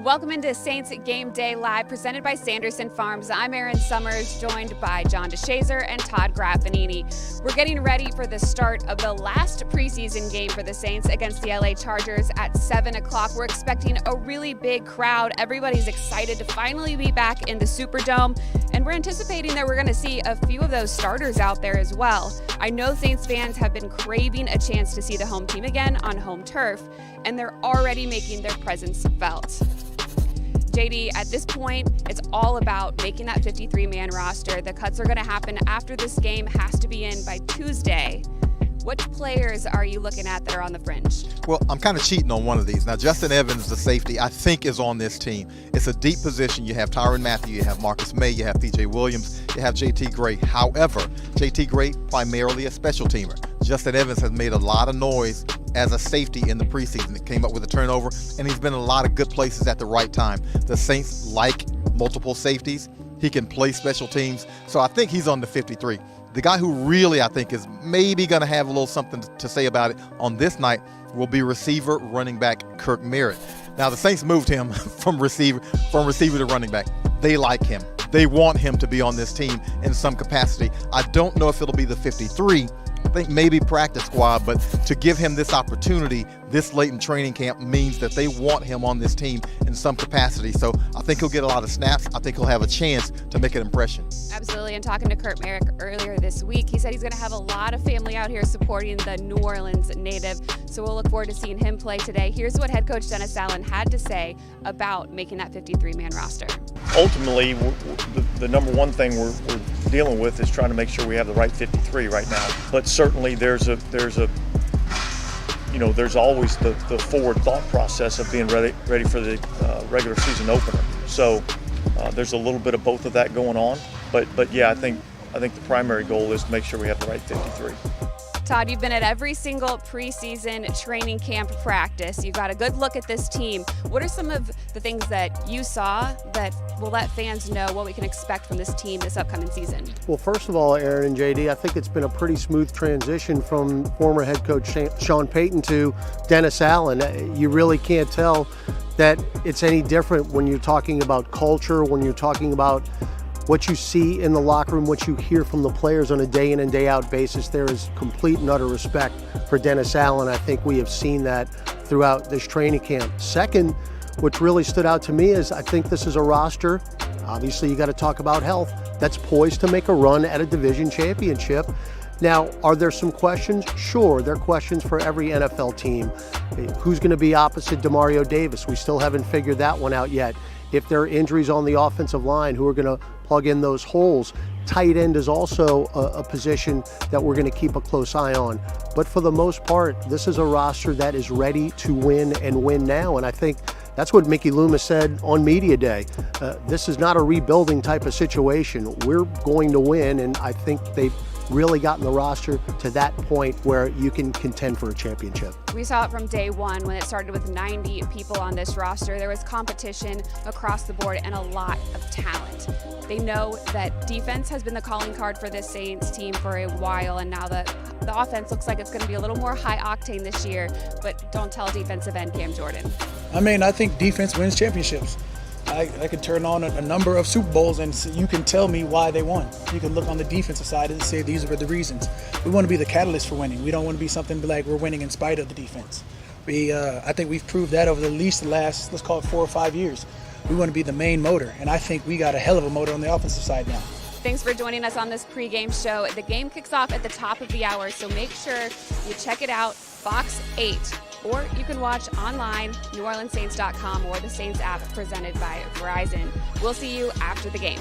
Welcome into Saints Game Day Live, presented by Sanderson Farms. I'm Erin Summers, joined by John DeShazer and Todd Graffinini. We're getting ready for the start of the last preseason game for the Saints against the LA Chargers at 7 o'clock. We're expecting a really big crowd. Everybody's excited to finally be back in the Superdome, and we're anticipating that we're going to see a few of those starters out there as well. I know Saints fans have been craving a chance to see the home team again on home turf, and they're already making their presence felt. JD, at this point, it's all about making that 53-man roster. The cuts are going to happen after this game, has to be in by Tuesday. Which players are you looking at that are on the fringe? Well, I'm kind of cheating on one of these. Now, Justin Evans, the safety, I think is on this team. It's a deep position. You have Tyrann Mathieu, you have Marcus May, you have TJ Williams, you have JT Gray. However, JT Gray, primarily a special teamer. Justin Evans has made a lot of noise as a safety in the preseason. It came up with a turnover, and he's been in a lot of good places at the right time. The Saints like multiple safeties. He can play special teams, so I think he's on the 53. The guy who really, I think, is maybe going to have a little something to say about it on this night will be receiver running back Kirk Merritt. Now, the Saints moved him from receiver to running back. They like him. They want him to be on this team in some capacity. I don't know if it'll be the 53. I think maybe practice squad, but to give him this opportunity this late in training camp means that they want him on this team in some capacity. So I think he'll get a lot of snaps. I think he'll have a chance to make an impression. Absolutely, and talking to Kurt Merrick earlier this week, he said he's going to have a lot of family out here supporting the New Orleans native. So we'll look forward to seeing him play today. Here's what head coach Dennis Allen had to say about making that 53-man roster. Ultimately, the number one thing we're dealing with is trying to make sure we have the right 53 right now. But certainly there's always the forward thought process of being ready for the regular season opener. So there's a little bit of both of that going on. But yeah, I think the primary goal is to make sure we have the right 53. Todd, you've been at every single preseason training camp practice. You've got a good look at this team. What are some of the things that you saw that will let fans know what we can expect from this team this upcoming season? Well, first of all, Erin and JD, I think it's been a pretty smooth transition from former head coach Sean Payton to Dennis Allen. You really can't tell that it's any different when you're talking about culture, when you're talking about what you see in the locker room, what you hear from the players on a day in and day out basis. There is complete and utter respect for Dennis Allen. I think we have seen that throughout this training camp. Second, what really stood out to me is I think this is a roster, obviously you got to talk about health, that's poised to make a run at a division championship. Now, are there some questions? Sure, there are questions for every NFL team. Who's going to be opposite Demario Davis? We still haven't figured that one out yet. If there are injuries on the offensive line, who are going to plug in those holes? Tight end is also a position that we're going to keep a close eye on. But for the most part, this is a roster that is ready to win and win now. And I think that's what Mickey Loomis said on Media Day. This is not a rebuilding type of situation. We're going to win, and I think they've really gotten the roster to that point where you can contend for a championship. We saw it from day one when it started with 90 people on this roster. There was competition across the board and a lot of talent. They know that defense has been the calling card for this Saints team for a while, and now the offense looks like it's going to be a little more high octane this year, but don't tell defensive end Cam Jordan. I think defense wins championships. I could turn on a number of Super Bowls and you can tell me why they won. You can look on the defensive side and say these are the reasons. We want to be the catalyst for winning. We don't want to be something like we're winning in spite of the defense. I think we've proved that over at least the last, let's call it 4 or 5 years. We want to be the main motor, and I think we got a hell of a motor on the offensive side now. Thanks for joining us on this pregame show. The game kicks off at the top of the hour, so make sure you check it out, Fox 8. Or you can watch online, NewOrleansSaints.com or the Saints app presented by Verizon. We'll see you after the game.